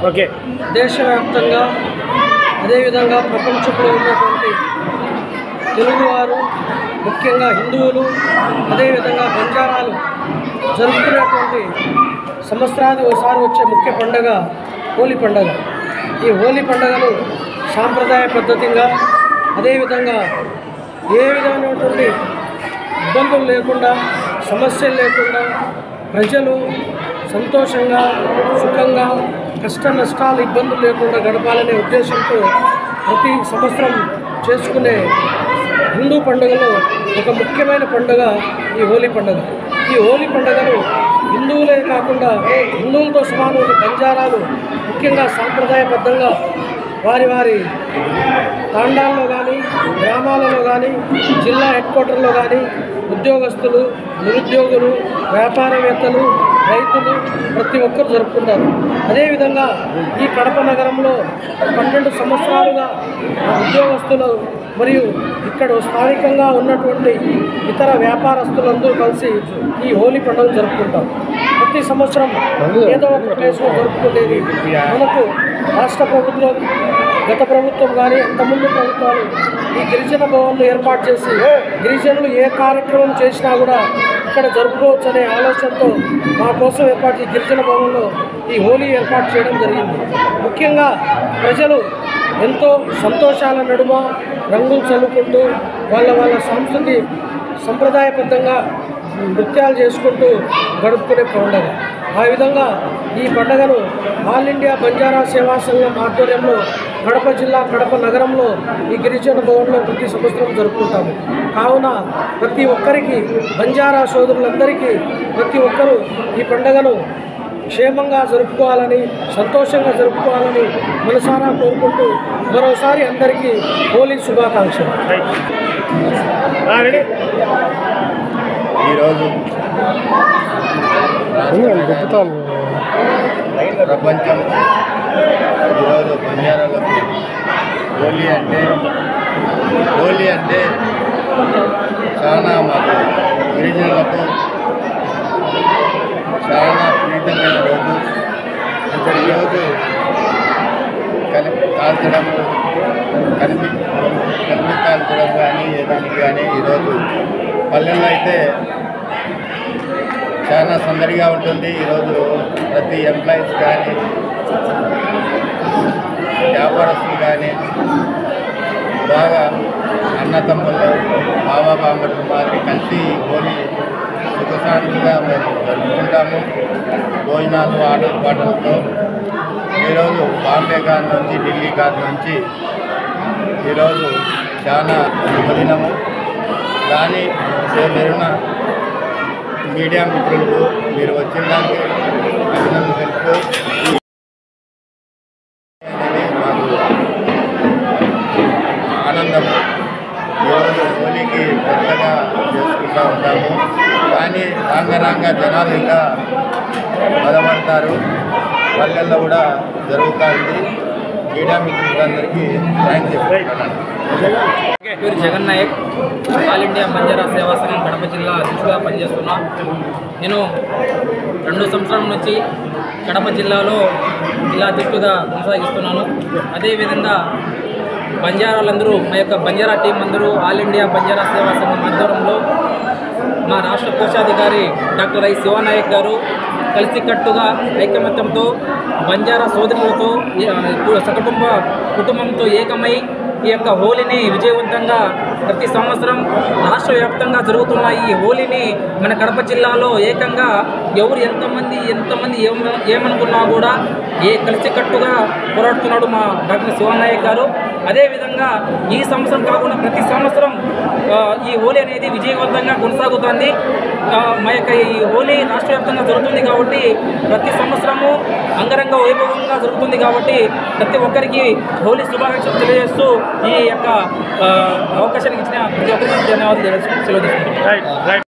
Okay దేశవ్యాప్తంగా అదేవిధంగా ప్రపంచంలో ఉన్నటువంటి తెలుగువారు ముఖ్యంగా హిందువులు అదేవిధంగా బంజారాలు జరుపుకునేటువంటి సంవత్సరాది ఒకసారి వచ్చే ముఖ్య పండుగ హోలీ పండుగ. ఈ హోలీ పండుగను సాంప్రదాయ పద్ధతిగా అదేవిధంగా ఏ విధమైనటువంటి ఇబ్బందులు లేకుండా సమస్యలు లేకుండా ప్రజలు సంతోషంగా సుఖంగా కష్ట నష్టాలు ఇబ్బందులు లేకుండా గడపాలనే ఉద్దేశంతో ప్రతి సంవత్సరం చేసుకునే హిందూ పండుగలో ఒక ముఖ్యమైన పండుగ ఈ హోలీ పండుగ. ఈ హోలీ పండుగను హిందువులే కాకుండా హిందువులతో సమానమైన బంజారాలు ముఖ్యంగా సాంప్రదాయబద్ధంగా వారి వారి తాండాల్లో కానీ గ్రామాలలో కానీ జిల్లా హెడ్ క్వార్టర్లో కానీ ఉద్యోగస్తులు నిరుద్యోగులు వ్యాపారవేత్తలు రైతులు ప్రతి ఒక్కరు జరుపుకుంటారు. అదేవిధంగా ఈ కడప నగరంలో 12 సంవత్సరాలుగా ఉద్యోగస్తులు మరియు ఇక్కడ స్థానికంగా ఉన్నటువంటి ఇతర వ్యాపారస్తులందరూ కలిసి ఈ హోలీ పండుగ జరుపుకుంటారు. ప్రతి సంవత్సరం ఏదో ఒక ప్లేస్లో జరుపుకునేది మనకు రాష్ట్ర ప్రభుత్వం గత ప్రభుత్వం కానీ అంతకుముందు ప్రభుత్వాలు ఈ గిరిజన భవన్లు ఏర్పాటు చేసి గిరిజనులు ఏ కార్యక్రమం చేసినా కూడా ఇక్కడ జరుపుకోవచ్చు అనే ఆలోచనతో మా కోసం ఏర్పాటు ఈ గిరిజన భవన్లో ఈ హోలీ ఏర్పాటు చేయడం జరిగింది. ముఖ్యంగా ప్రజలు ఎంతో సంతోషాల నడుమ రంగులు చల్లుకుంటూ వాళ్ళ సంస్కృతి సంప్రదాయబద్ధంగా నృత్యాలు చేసుకుంటూ గడుపుకునే పండుగ. ఆ విధంగా ఈ పండుగను ఆల్ ఇండియా బంజారా సేవా సంఘం ఆధ్వర్యంలో కడప జిల్లా కడప నగరంలో ఈ గిరిజన భవన్లో ప్రతి సంవత్సరం జరుపుకుంటాము. కావున ప్రతి ఒక్కరికి బంజారా సోదరులందరికీ ప్రతి ఒక్కరూ ఈ పండుగను క్షేమంగా జరుపుకోవాలని సంతోషంగా జరుపుకోవాలని మనసారా కోరుకుంటూ మరోసారి అందరికీ హోలీ శుభాకాంక్షలు. ఈరోజు ప్రపంచం ఈరోజు బంజారాలకు హోలీ అంటే చాలా మాకు గిరిజనులకు చాలా ప్రీతమైన రోజు. ఈరోజు కాల్చడం కలిపి కాల్చడం కానీ ఏదానికి కానీ ఈరోజు పల్లెల్లో అయితే చాలా సందడిగా ఉంటుంది. ఈరోజు ప్రతి ఎంప్లాయీస్ కానీ వ్యాపారస్తులు కానీ బాగా అన్నతమ్ముళ్ళు బాబాబామ్మలు మాదిరి కలిసి హోలీ సుఖశాంతిగా మేము జరుపుకుంటాము. భోజనాలు ఆటలు పాటలతో ఈరోజు బాంబే గారి నుంచి ఢిల్లీ గారి నుంచి ఈరోజు చాలా శుభదినము. కానీ పేరున మీడియా మిత్రులకు మీరు వచ్చిన దానికి అభినందనలు తెలుపుతూ అనేది మాకు ఆనందము. ఈరోజు హోలీకి పెద్దగా చేసుకుంటూ ఉంటాము. కానీ రాంగ జనాలు ఇంకా బలపడతారు. పల్లెల్లో కూడా జరుగుతుంది. మీడియా మిత్రులందరికీ థ్యాంక్స్ చెప్తున్నాను. పేరు జగన్ నాయక్, ఆల్ ఇండియా బంజారా సేవా సంఘం కడప జిల్లా అధ్యక్షుడిగా పనిచేస్తున్నా. నేను 2 సంవత్సరాల నుంచి కడప జిల్లాలో జిల్లా అధ్యక్షుడిగా కొనసాగిస్తున్నాను. అదేవిధంగా బంజారాలందరూ మా యొక్క బంజారా టీం అందరూ ఆల్ ఇండియా బంజారా సేవా సంఘం ఆధ్వర్యంలో మా రాష్ట్ర కోశాధికారి డాక్టర్ ఐ శివనాయక్ గారు కలిసికట్టుగా ఐకమత్యంతో బంజారా సోదరులతో కుటుంబంతో ఏకమై ఈ యొక్క హోలీని విజయవంతంగా ప్రతి సంవత్సరం రాష్ట్ర వ్యాప్తంగా జరుగుతున్న ఈ హోలీని మన కడప జిల్లాలో ఏకంగా ఎవరు ఎంతమంది ఏమనుకున్నా కూడా కలిసికట్టుగా పోరాడుతున్నాడు మా డాక్టర్ శివనాయక్ గారు. అదేవిధంగా ఈ సంవత్సరం కాకుండా ప్రతి సంవత్సరం ఈ హోలీ అనేది విజయవంతంగా కొనసాగుతుంది. మా యొక్క ఈ హోలీ రాష్ట్ర వ్యాప్తంగా జరుగుతుంది కాబట్టి ప్రతి సంవత్సరము అంగరంగ వైభవంగా జరుగుతుంది కాబట్టి ప్రతి ఒక్కరికి హోలీ శుభాకాంక్షలు తెలియజేస్తూ ఈ యొక్క అవకాశానికి ఇచ్చిన ప్రతి ఒక్కరికి ధన్యవాదాలు తెలియజేస్తున్నాను.